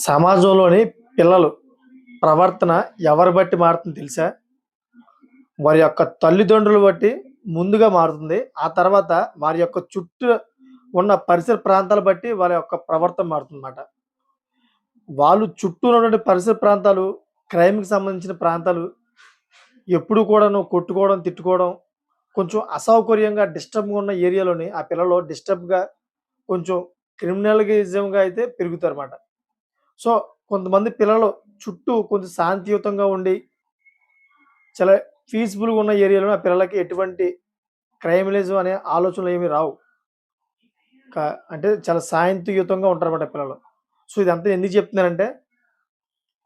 సమాజంలోని పిల్లలు ప్రవర్తన ఎవరి బట్టి మారుతుంది తెలుసా? వారి యొక్క తల్లిదండ్రులు బట్టి ముందుగా మారుతుంది. ఆ తర్వాత వారి యొక్క చుట్టూ ఉన్న పరిసర ప్రాంతాలు బట్టి వారి యొక్క ప్రవర్తన మారుతుందన్నమాట. వాళ్ళు చుట్టూ ఉన్నటువంటి పరిసర ప్రాంతాలు, క్రైమ్‌కి సంబంధించిన ప్రాంతాలు ఎప్పుడు కూడాను కొట్టుకోవడం, తిట్టుకోవడం, కొంచెం అసౌకర్యంగా డిస్టర్బ్‌గా ఉన్న ఏరియాలోని ఆ పిల్లలు డిస్టర్బ్‌గా కొంచెం క్రిమినల్‌గిజంగా అయితే పెరుగుతారన్నమాట. సో, కొంతమంది పిల్లలు చుట్టూ కొంచెం శాంతియుతంగా ఉండి, చాలా పీస్‌ఫుల్‌గా ఉన్న ఏరియాలో ఆ పిల్లలకి ఎటువంటి క్రైమినలిజం అనే ఆలోచనలు ఏమి రావు. క అంటే చాలా శాంతియుతంగా ఉంటారన్నమాట పిల్లలు. సో, ఇదంతా ఎందుకు చెప్తున్నానంటే,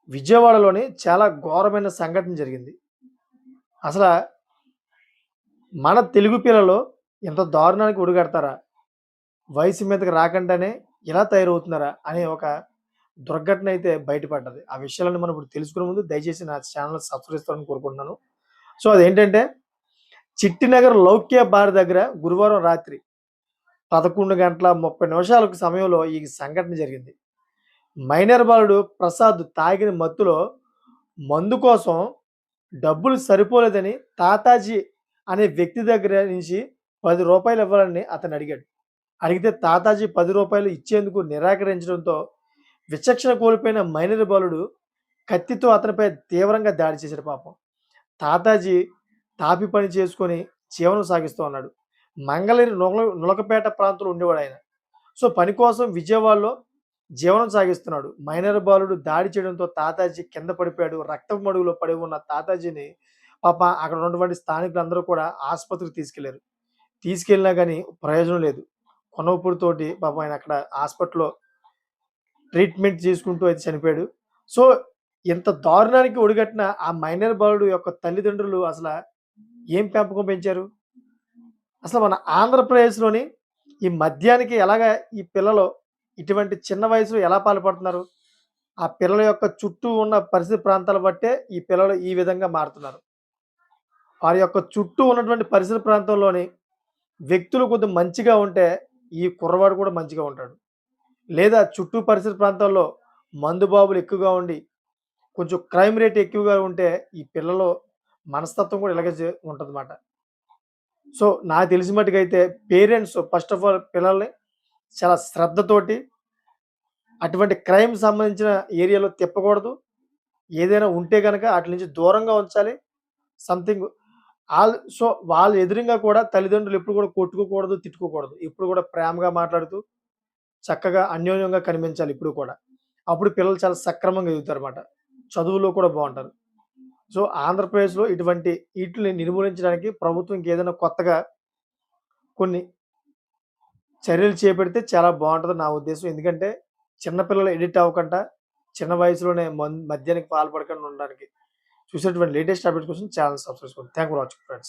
విజయవాడలోని చాలా ఘోరమైన సంఘటన జరిగింది. అసల మన తెలుగు పిల్లలు ఇంత దారుణానికి ఒడిగడతారా? వయసు మీదకి రాకుండానే ఇలా తయారవుతున్నారా? అనే ఒక దుర్ఘటన అయితే బయటపడ్డది. ఆ విషయాలను మనం ఇప్పుడు తెలుసుకునే ముందు దయచేసి నా ఛానెల్ సబ్స్క్రైబ్ చేసుకోవాలని కోరుకుంటున్నాను. సో, అదేంటంటే చిట్టినగర్ లౌక్య బార్ దగ్గర గురువారం రాత్రి 11:30 సమయంలో ఈ సంఘటన జరిగింది. మైనర్ బాలుడు ప్రసాద్ తాగిన మత్తులో మందు కోసం డబ్బులు సరిపోలేదని తాతాజీ అనే వ్యక్తి దగ్గర నుంచి రూ. 10 ఇవ్వాలని అతను అడిగాడు. అడిగితే తాతాజీ రూ. 10 ఇచ్చేందుకు నిరాకరించడంతో విచక్షణ కోల్పోయిన మైనర్ బాలుడు కత్తితో అతనిపై తీవ్రంగా దాడి చేశాడు పాపం. తాతాజీ తాపి పని చేసుకొని జీవనం సాగిస్తూ ఉన్నాడు. మంగళగిరి నులకపేట ప్రాంతంలో ఉండేవాడాయన. సో, పని కోసం విజయవాడలో జీవనం సాగిస్తున్నాడు. మైనర్ బాలుడు దాడి చేయడంతో తాతాజీ కింద పడిపోయాడు. రక్తపు మడుగులో పడి ఉన్న తాతాజీని అక్కడ ఉన్నటువంటి స్థానికులందరూ కూడా ఆసుపత్రికి తీసుకెళ్లారు. తీసుకెళ్ళినా గాని ప్రయోజనం లేదు. కొనవపుడుతోటి పాపం ఆయన అక్కడ హాస్పిటల్‌లో ట్రీట్మెంట్ చేసుకుంటూ అయితే చనిపోయాడు. సో, ఇంత దారుణానికి ఒడిగట్టిన ఆ మైనర్ బాలుడు యొక్క తల్లిదండ్రులు ఏం పెంపకం పెంచారు? అసలు మన ఆంధ్రప్రదేశ్‌లోని ఈ మద్యానికి ఎలాగా ఈ పిల్లలు ఇటువంటి చిన్న వయసులో ఎలా పాల్పడుతున్నారు? ఆ పిల్లల యొక్క చుట్టూ ఉన్న పరిసర ప్రాంతాల బట్టే ఈ పిల్లలు ఈ విధంగా మారుతున్నారు. వారి యొక్క చుట్టూ ఉన్నటువంటి పరిసర ప్రాంతంలోని వ్యక్తులు కొద్దిగా మంచిగా ఉంటే, ఈ కుర్రవాడు కూడా మంచిగా ఉంటాడు. లేదా చుట్టూ పరిసర ప్రాంతాల్లో మందుబాబులు ఎక్కువగా ఉండి, కొంచెం క్రైమ్ రేట్ ఎక్కువగా ఉంటే, ఈ పిల్లలు మనస్తత్వం కూడా ఇలాగే ఉంటదన్నమాట. సో, నాకు తెలిసిన మట్టుకైతే పేరెంట్స్ ఫస్ట్ ఆఫ్ ఆల్ పిల్లల్ని చాలా శ్రద్ధతోటి అటువంటి క్రైమ్ సంబంధించిన ఏరియాలో తిప్పకూడదు. ఏదైనా ఉంటే గనక ఆటిల నుంచి దూరంగా ఉంచాలి. సంథింగ్ సో, వాళ్ళ ఎదురుంగా కూడా తల్లిదండ్రులు ఎప్పుడు కూడా కొట్టుకోకూడదు, తిట్టుకోకూడదు. ఎప్పుడు కూడా ప్రేమగా మాట్లాడుతూ, చక్కగా అన్యోన్యంగా కనిపించాలి ఎప్పుడు కూడా. అప్పుడు పిల్లలు చాలా సక్రమంగా ఎదుగుతారన్నమాట. చదువులో కూడా బావుంటారు. సో, ఆంధ్రప్రదేశ్‌లో ఇటువంటి ఈటిల్ని నిర్మూలించడానికి ప్రభుత్వం ఇంకేదైనా కొత్తగా కొన్ని చర్యలు చేపడితే చాలా బావుంటదని నా ఉద్దేశం. ఎందుకంటే చిన్న పిల్లలు ఎడిక్ట్ అవ్వకుండా, చిన్న వయసులోనే మద్యానికి పాల్పడకుండా ఉండడానికి చూసేటువంటి లేటెస్ట్ అప్డేట్స్ కోసం ఛానెల్ సబ్స్క్రైబ్ చేసుకోండి. Thank you for watching friends.